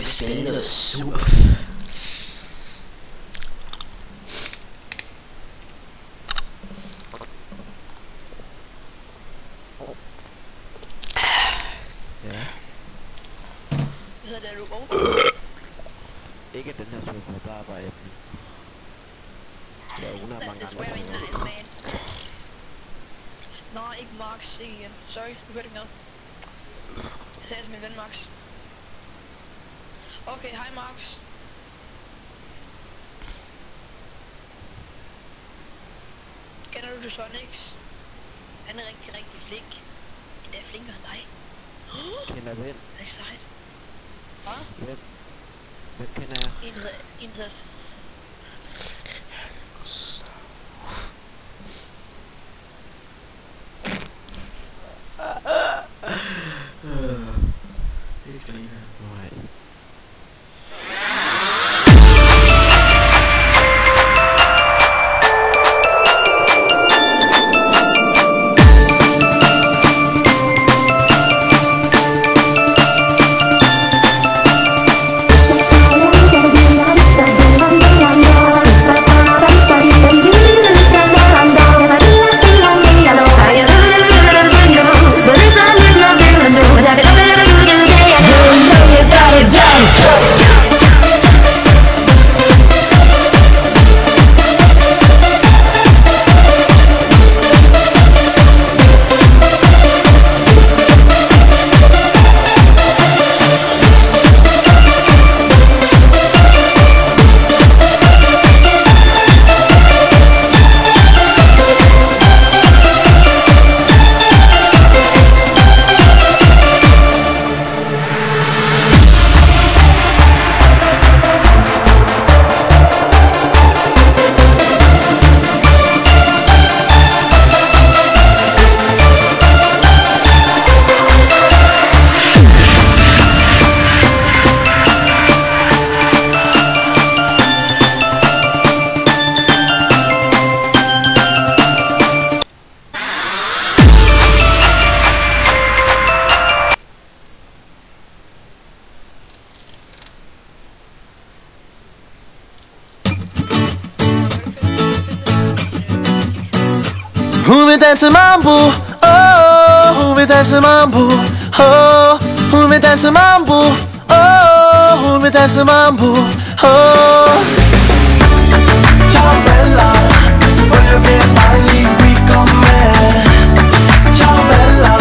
bliver spændende og sur. Ikke den her sofa, der er bare æble. Ja, hun har mange andre. Nej, ikke Max, ikke igen. Sorry, du hørte ikke noget. Jeg sagde til min ven Max. Okay, hej Max. Kender du det Sonics? Han er rigtig, rigtig flink. Han er flinkere end dig. Kender hvem? Det er sejt. Hvem? Hvem kender jeg? Intet. Det skal ikke. Nej. Hun vil danse mambo, hun vil danse mambo, hun vil danse mambo, hun vil danse mambo, Ciao bella, voglio che balli qui con me. Ciao bella,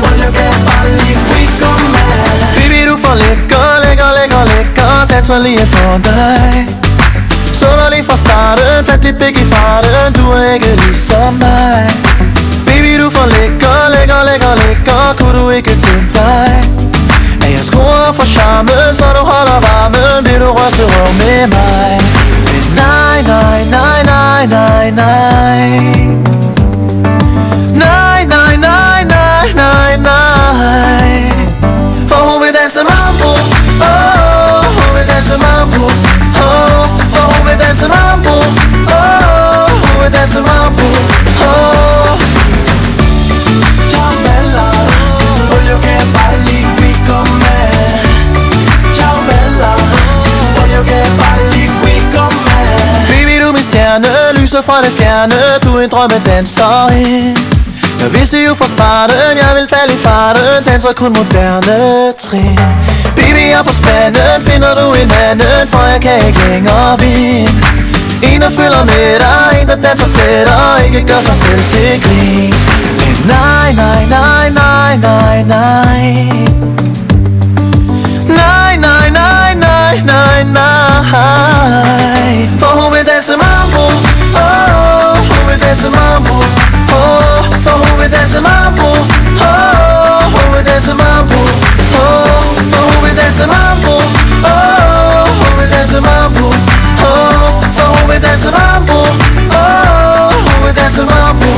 voglyo che balli qui con me. Baby du får lækker, danser lige for dig. Så lige fra starten, fandt dit pik i farten. Du er ikke ligesom mig. Baby du får lækker, kunne du ikke tænke dig at jeg skruer for charmen, så du holder varmen. Vil du ryste røv med mig? Men nej, nej, nej, nej, nej, nej. Nej, nej, nej, nej, nej, nej. For hun vil danse mambo, hun vil danse mambo, for hun vil danse mambo, hun vil danse mambo, Ciao bella, voglio che balli qui con me. Ciao bella, voglio che balli qui con me. Baby du er min stjerne, lyser fra det fjerne. Du er en drømmedanserinde. Jeg vidste jo fra starten, jeg vil falde i farten. Danser kun moderne trin. Baby jeg er på spanden, finder du en anden, for jeg kan ikke længere vinde. En der følger med dig, en der danser tættere, ikke gør sig selv til grin. Men nej, nej, nej, nej, nej, nej. Nej, nej, nej, nej, nej, nej. For hun vil danse mambo, hun vil danse mambo, for hun vil danse mambo, hun vil danse mambo, for hun vil danse mambo, hun vil danse mambo, for hun vil danse mambo, hun vil danse mambo.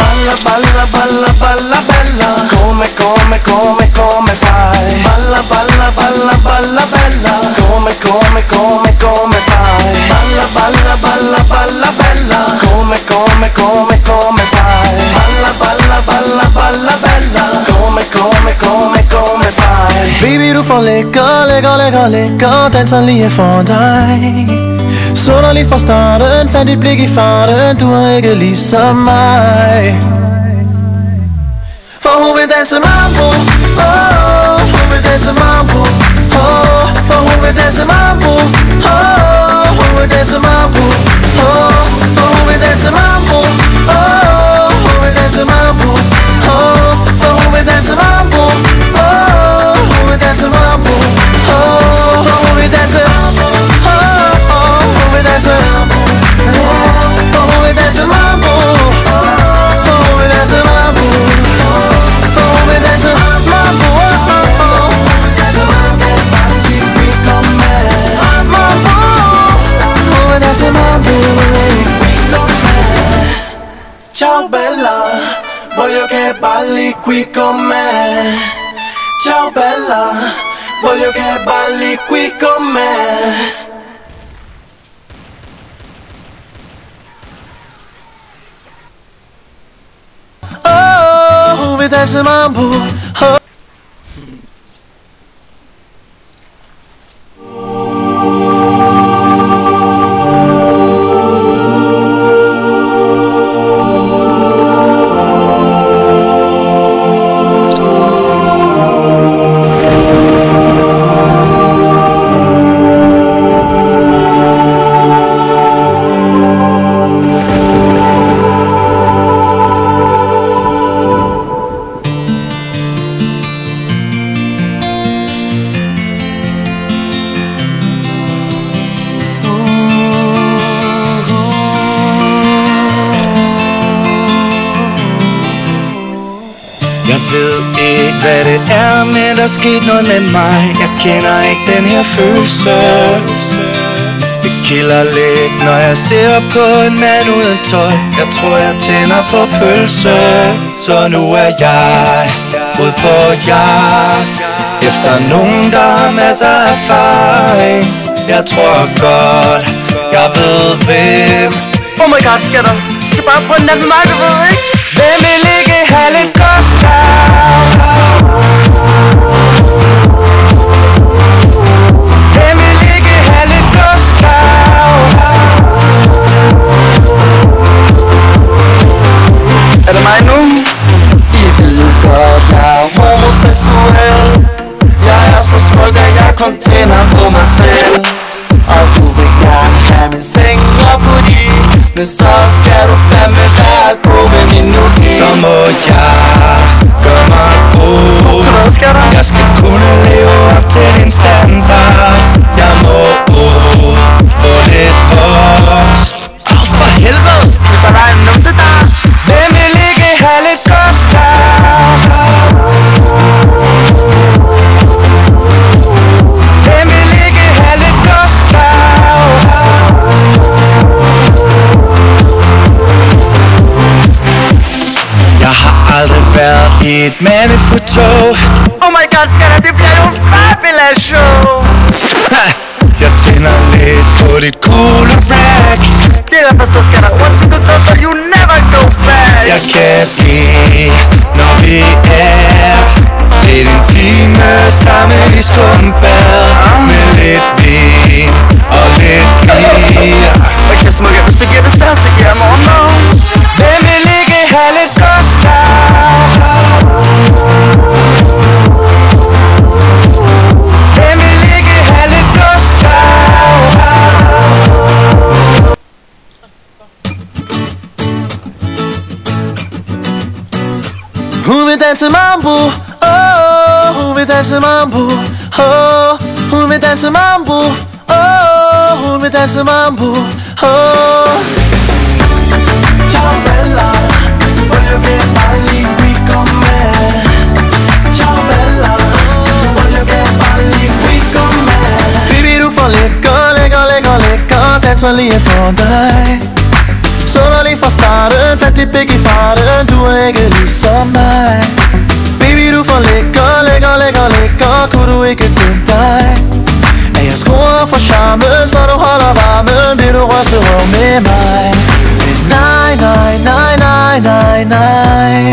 Balla, balla, balla, balla, bella, come, come, come, come fai? Balla, balla, balla, balla, bella, come, come, come, come fai? Balla, balla, balla, balla, bella, come, come, come, come fai? Balla, balla, balla, balla, bella, come, come, come, come fai? Baby, du får lækker, danser lige for dig. Så dig lige fra starten, fandt dit blik i farten, du er ikke ligesom mig. For hun vil danse mambo, oh, hun vil danse mambo, oh, for hun vil danse mambo, oh, hun vil danse mambo, oh, for hun vil danse mambo, oh, hun vil danse mambo, oh, for hun vil danse mambo, oh, hun vil danse mambo, oh, for hun vil danse mambo, oh, hun vil danse mambo, for hun vil danse mambo, for hun vil danse mambo. Ciao bella, voglio che balli qui con me. Ciao bella, voglio che balli qui con me. Oh, hun vil danse mambo. Oh. Jeg ved ikke hvad det er, men der skete noget med mig. Jeg kender ikke den her følelse. Det kilder lidt, når jeg ser på en mand uden tøj. Jeg tror jeg tænder på pølse. Så nu er jeg ude på jagt efter nogen der har masser af erfaring. Jeg tror godt jeg ved hvem. Oh my god, skatter. Du skal bare prøve den der med mig, du ved ikke. Hvem vil ikke have lidt Gustav? Hvem vil ikke have lidt Gustav? Er det mig nu? I ved godt, jeg er homoseksuel. Jeg er så smuk, at jeg kun tænder på mig selv. Og du vil gerne have min seng og fordi, men så skal du fandme være god ved min nugi. Så må jeg gøre mig god. Jeg skal kunne leve op til din standard. Jeg må få lidt voks. Åh, for helvede! Vi får dig en numse der. Hvem vil ikke have lidt Gustav? Hvem vil ikke have lidt Gustav? Jeg har aldrig været i et mandefotog. Oh my god, skatter, det bliver jo fabulous show. Jeg tænder lidt på dit coole rack. Det er der forstå, skatter. Once you go through, you never go back. Jeg kan lide, når vi er lidt intime sammen i skumbad. Med lidt vin og lidt glier. Okay, smukke, hvis du giver det større, så giver jeg morgen. Hvem vil ikke have lidt Gustav? Hvem vil ikke have lidt Gustav? Hun vil danse mambo, oh, hun vil danse mambo, oh, hun vil danse mambo, oh, hun vil danse mambo, oh. Ciao bella, voglio che balli qui con me. Ciao bella, voglio che balli qui con me. Baby, du får lækker, danser lige for dig. Så dig lige fra starten, fandt dit blik i farten, du er ikke ligesom mig. Baby, du får lækker, kunne du ikke tænke dig, at jeg skruer for charmen, så du holder varmen, vil du ryste røv med mig. Men nej, nej, nej, nej, nej, nej.